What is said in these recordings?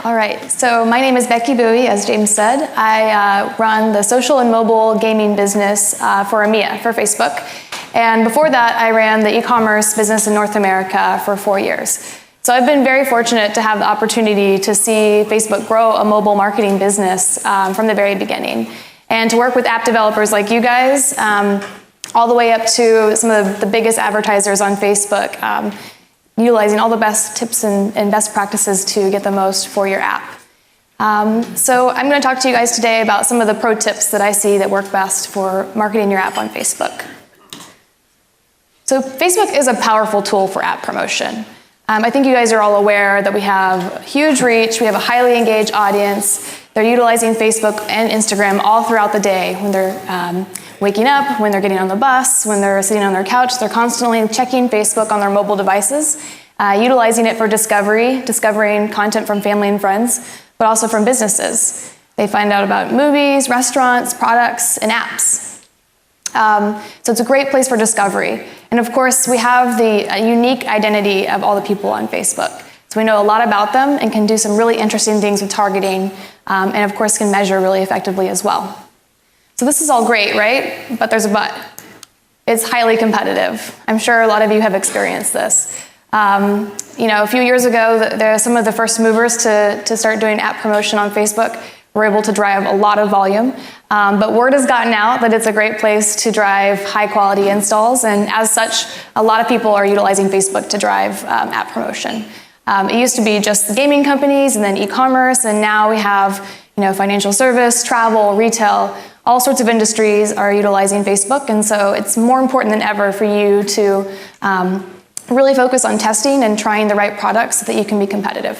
All right, so my name is Becky Bowie, as James said. I run the social and mobile gaming business for EMEA, for Facebook. And before that, I ran the e-commerce business in North America for 4 years. So I've been very fortunate to have the opportunity to see Facebook grow a mobile marketing business from the very beginning, and to work with app developers like you guys, all the way up to some of the biggest advertisers on Facebook, utilizing all the best tips and best practices to get the most for your app. So I'm going to talk to you guys today about some of the pro tips that I see that work best for marketing your app on Facebook. So Facebook is a powerful tool for app promotion. I think you guys are all aware that we have huge reach, we have a highly engaged audience. They're utilizing Facebook and Instagram all throughout the day. When they're waking up, when they're getting on the bus, when they're sitting on their couch, they're constantly checking Facebook on their mobile devices, utilizing it for discovering content from family and friends, but also from businesses. They find out about movies, restaurants, products, and apps. So it's a great place for discovery. And of course, we have the unique identity of all the people on Facebook. So we know a lot about them and can do some really interesting things with targeting, and of course can measure really effectively as well. So this is all great, right? But there's a but. It's highly competitive. I'm sure a lot of you have experienced this. A few years ago, some of the first movers to start doing app promotion on Facebook were able to drive a lot of volume. But word has gotten out that it's a great place to drive high quality installs, and as such, a lot of people are utilizing Facebook to drive app promotion. It used to be just the gaming companies and then e-commerce, and now we have financial service, travel, retail, all sorts of industries are utilizing Facebook, and so it's more important than ever for you to really focus on testing and trying the right products so that you can be competitive.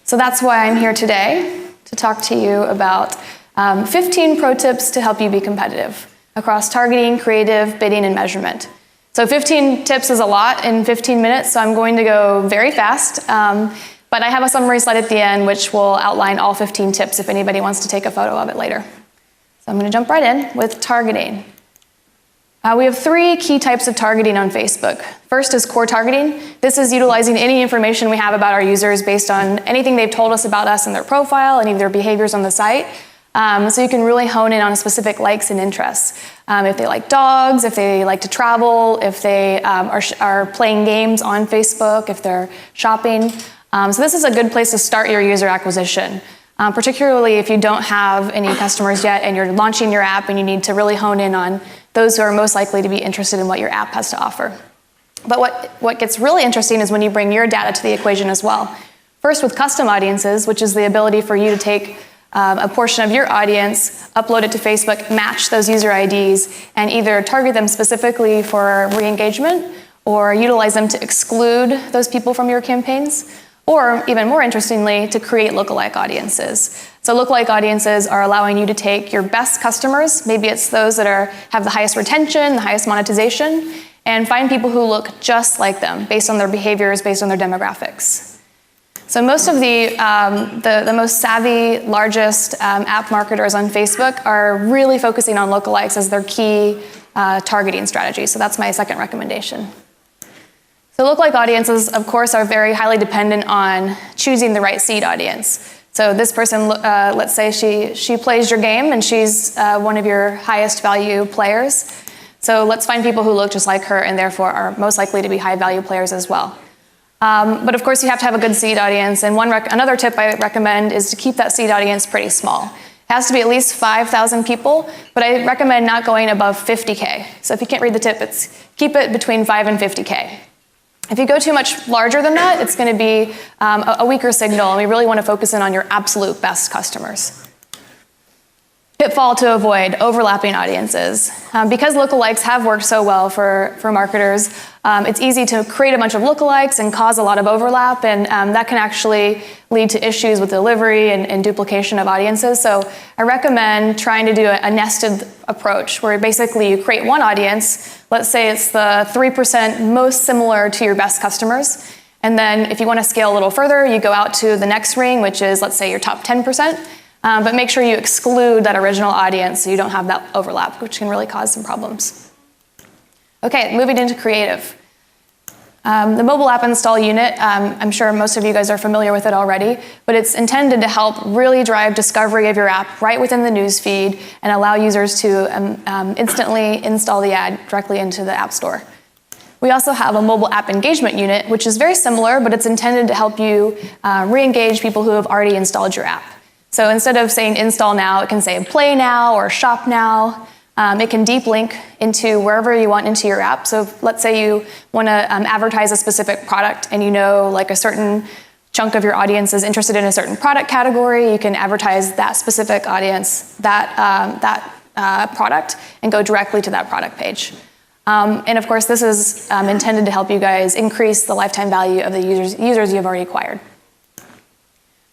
So that's why I'm here today to talk to you about 15 pro tips to help you be competitive across targeting, creative, bidding, and measurement. So 15 tips is a lot in 15 minutes, so I'm going to go very fast. But I have a summary slide at the end which will outline all 15 tips if anybody wants to take a photo of it later. So I'm going to jump right in with targeting. We have 3 key types of targeting on Facebook. First is core targeting. This is utilizing any information we have about our users based on anything they've told us about us in their profile, any of their behaviors on the site. So you can really hone in on specific likes and interests. If they like dogs, if they like to travel, if they are playing games on Facebook, if they're shopping. So this is a good place to start your user acquisition, particularly if you don't have any customers yet and you're launching your app and you need to really hone in on those who are most likely to be interested in what your app has to offer. But what gets really interesting is when you bring your data to the equation as well. First with custom audiences, which is the ability for you to take a portion of your audience, upload it to Facebook, match those user IDs, and either target them specifically for re-engagement or utilize them to exclude those people from your campaigns, or even more interestingly, to create lookalike audiences. So lookalike audiences are allowing you to take your best customers, maybe it's those that have the highest retention, the highest monetization, and find people who look just like them based on their behaviors, based on their demographics. So most of the most savvy, largest app marketers on Facebook are really focusing on lookalikes as their key targeting strategy. So that's my second recommendation. So lookalike audiences, of course, are very highly dependent on choosing the right seed audience. So this person, let's say she plays your game and she's one of your highest value players. So let's find people who look just like her and therefore are most likely to be high value players as well. But of course, you have to have a good seed audience. And another tip I recommend is to keep that seed audience pretty small. It has to be at least 5,000 people, but I recommend not going above 50K. So if you can't read the tip, keep it between 5 and 50K. If you go too much larger than that, it's going to be a weaker signal, and we really want to focus in on your absolute best customers. Pitfall to avoid, overlapping audiences. Because lookalikes have worked so well for marketers, it's easy to create a bunch of lookalikes and cause a lot of overlap, and that can actually lead to issues with delivery and duplication of audiences. So I recommend trying to do a nested approach where basically you create one audience. Let's say it's the 3% most similar to your best customers. And then if you want to scale a little further, you go out to the next ring, which is, let's say, your top 10%. But make sure you exclude that original audience so you don't have that overlap, which can really cause some problems. Okay, moving into creative. The mobile app install unit, I'm sure most of you guys are familiar with it already, but it's intended to help really drive discovery of your app right within the news feed and allow users to instantly install the ad directly into the App Store. We also have a mobile app engagement unit, which is very similar, but it's intended to help you re-engage people who have already installed your app. So instead of saying install now, it can say play now or shop now. It can deep link into wherever you want into your app. So let's say you want to advertise a specific product and you know like a certain chunk of your audience is interested in a certain product category, you can advertise that specific audience, that product, and go directly to that product page. And of course, this is intended to help you guys increase the lifetime value of the users you've already acquired.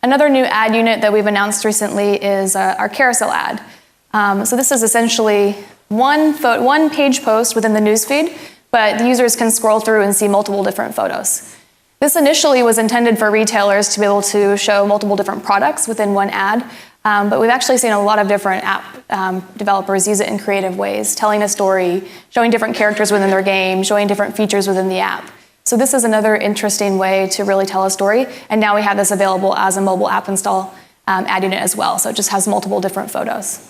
Another new ad unit that we've announced recently is our carousel ad. So this is essentially one page post within the newsfeed, but the users can scroll through and see multiple different photos. This initially was intended for retailers to be able to show multiple different products within one ad, but we've actually seen a lot of different app developers use it in creative ways, telling a story, showing different characters within their game, showing different features within the app. So this is another interesting way to really tell a story, and now we have this available as a mobile app install ad unit as well, so it just has multiple different photos.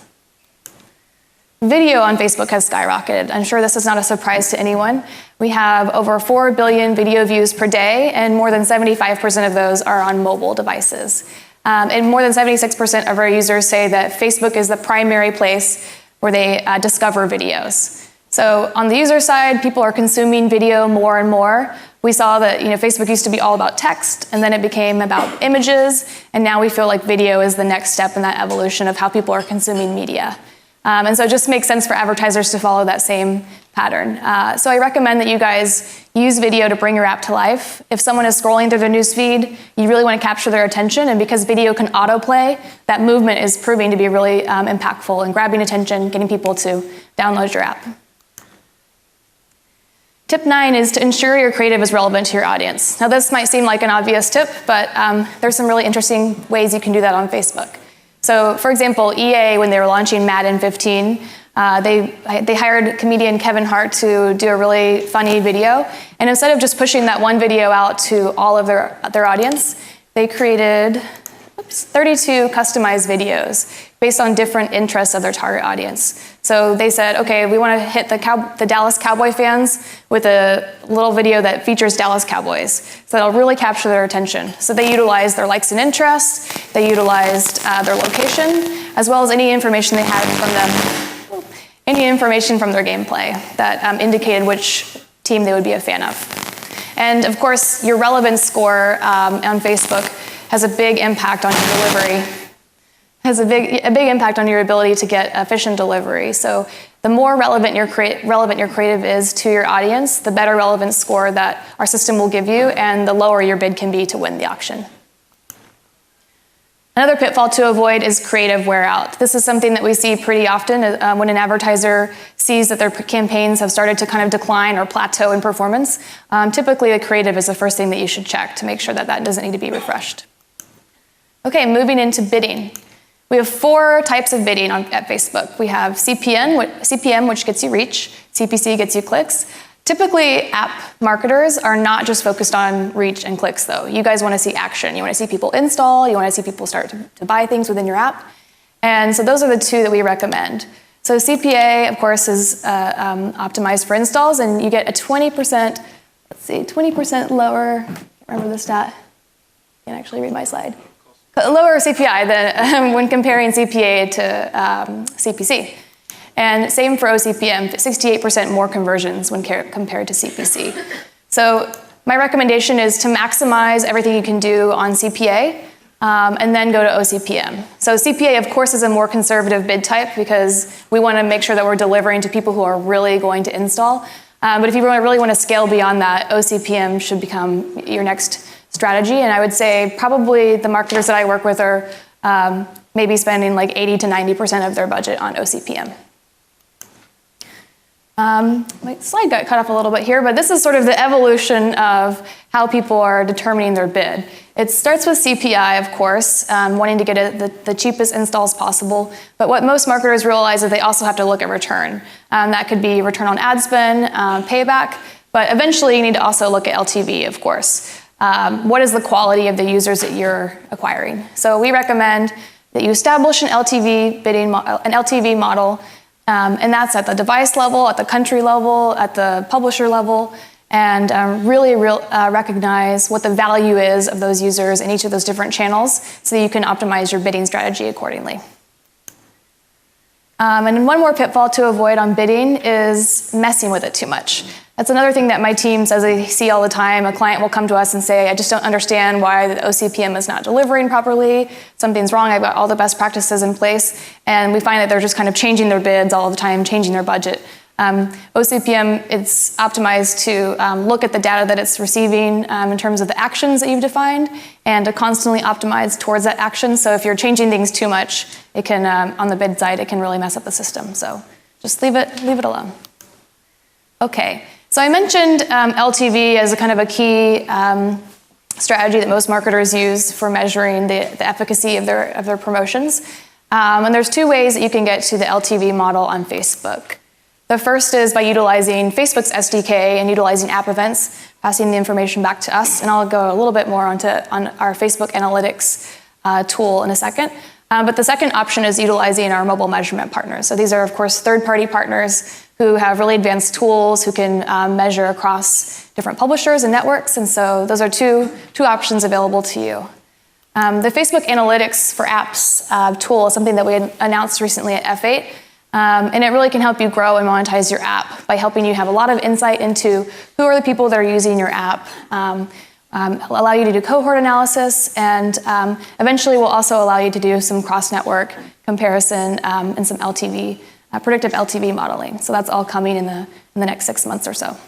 Video on Facebook has skyrocketed. I'm sure this is not a surprise to anyone. We have over 4 billion video views per day, and more than 75% of those are on mobile devices. And more than 76% of our users say that Facebook is the primary place where they discover videos. So on the user side, people are consuming video more and more. We saw that Facebook used to be all about text, and then it became about images, and now we feel like video is the next step in that evolution of how people are consuming media. And so it just makes sense for advertisers to follow that same pattern. So I recommend that you guys use video to bring your app to life. If someone is scrolling through the newsfeed, you really want to capture their attention, and because video can autoplay, that movement is proving to be really impactful in grabbing attention, getting people to download your app. Tip 9 is to ensure your creative is relevant to your audience. Now this might seem like an obvious tip, but there's some really interesting ways you can do that on Facebook. So for example, EA, when they were launching Madden 15, they hired comedian Kevin Hart to do a really funny video. And instead of just pushing that one video out to all of their audience, they created 32 customized videos based on different interests of their target audience. So they said, okay, we want to hit the Dallas Cowboy fans with a little video that features Dallas Cowboys. So that'll really capture their attention. So they utilized their likes and interests, they utilized their location, as well as any information they had from them, any information from their gameplay that indicated which team they would be a fan of. And of course, your relevance score on Facebook has a big impact on your delivery. Has a big impact on your ability to get efficient delivery. So the more relevant your creative is to your audience, the better relevance score that our system will give you, and the lower your bid can be to win the auction. Another pitfall to avoid is creative wear out. This is something that we see pretty often when an advertiser sees that their campaigns have started to kind of decline or plateau in performance. Typically, the creative is the first thing that you should check to make sure that that doesn't need to be refreshed. Okay, moving into bidding. We have 4 types of bidding at Facebook. We have CPM, which gets you reach. CPC gets you clicks. Typically, app marketers are not just focused on reach and clicks, though. You guys want to see action. You want to see people install. You want to see people start to buy things within your app. And so those are the 2 that we recommend. So CPA, of course, is optimized for installs, and you get a 20% lower, I can't remember the stat. I can't actually read my slide. Lower CPI than when comparing CPA to CPC. And same for OCPM, 68% more conversions when compared to CPC. So my recommendation is to maximize everything you can do on CPA and then go to OCPM. So CPA, of course, is a more conservative bid type because we want to make sure that we're delivering to people who are really going to install. But if you really want to scale beyond that, OCPM should become your next strategy, and I would say probably the marketers that I work with are maybe spending like 80 to 90% of their budget on OCPM. My slide got cut off a little bit here, but this is sort of the evolution of how people are determining their bid. It starts with CPI, of course, wanting to get the cheapest installs possible, but what most marketers realize is they also have to look at return. That could be return on ad spend, payback, But eventually you need to also look at LTV, of course. What is the quality of the users that you're acquiring? So we recommend that you establish an LTV model, and that's at the device level, at the country level, at the publisher level, and really recognize what the value is of those users in each of those different channels so that you can optimize your bidding strategy accordingly. And one more pitfall to avoid on bidding is messing with it too much. That's another thing that my team says they see all the time. A client will come to us and say, I just don't understand why the OCPM is not delivering properly. Something's wrong. I've got all the best practices in place. And we find that they're just kind of changing their bids all the time, changing their budget. OCPM, it's optimized to look at the data that it's receiving in terms of the actions that you've defined and to constantly optimize towards that action. So if you're changing things too much, it can, on the bid side, it can really mess up the system. So just leave it alone. Okay, so I mentioned LTV as a kind of a key strategy that most marketers use for measuring the efficacy of their promotions. And there's two ways that you can get to the LTV model on Facebook. The first is by utilizing Facebook's SDK and utilizing app events, passing the information back to us. And I'll go a little bit more on our Facebook Analytics tool in a second. But the second option is utilizing our mobile measurement partners. So these are, of course, third-party partners who have really advanced tools who can measure across different publishers and networks. And so those are two options available to you. The Facebook Analytics for Apps tool is something that we had announced recently at F8. And it really can help you grow and monetize your app by helping you have a lot of insight into who are the people that are using your app, allow you to do cohort analysis, and eventually will also allow you to do some cross-network comparison and some LTV, predictive LTV modeling. So that's all coming in the next 6 months or so.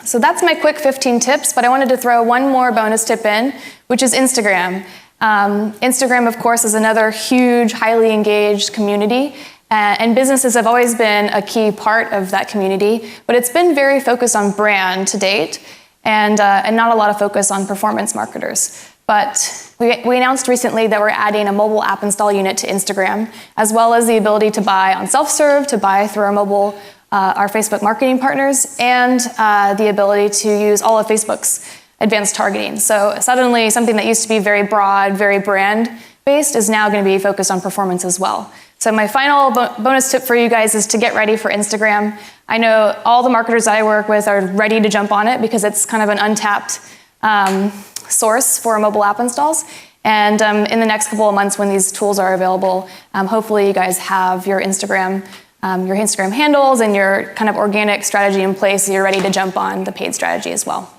So that's my quick 15 tips, but I wanted to throw one more bonus tip in, which is Instagram. Instagram, of course, is another huge, highly engaged community. And businesses have always been a key part of that community, but it's been very focused on brand to date, and not a lot of focus on performance marketers. But we announced recently that we're adding a mobile app install unit to Instagram, as well as the ability to buy on self-serve, to buy through our mobile, our Facebook marketing partners, and the ability to use all of Facebook's advanced targeting. So suddenly, something that used to be very broad, very brand-based is now going to be focused on performance as well. So my final bonus tip for you guys is to get ready for Instagram. I know all the marketers I work with are ready to jump on it because it's kind of an untapped source for mobile app installs. And in the next couple of months when these tools are available, hopefully you guys have your Instagram handles and your kind of organic strategy in place so you're ready to jump on the paid strategy as well.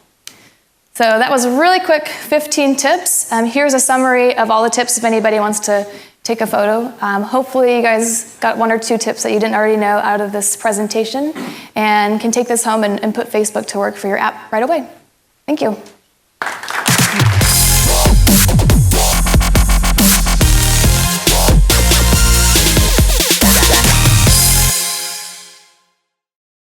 So that was a really quick 15 tips. Here's a summary of all the tips if anybody wants to take a photo. Hopefully you guys got 1 or 2 tips that you didn't already know out of this presentation and can take this home and put Facebook to work for your app right away. Thank you.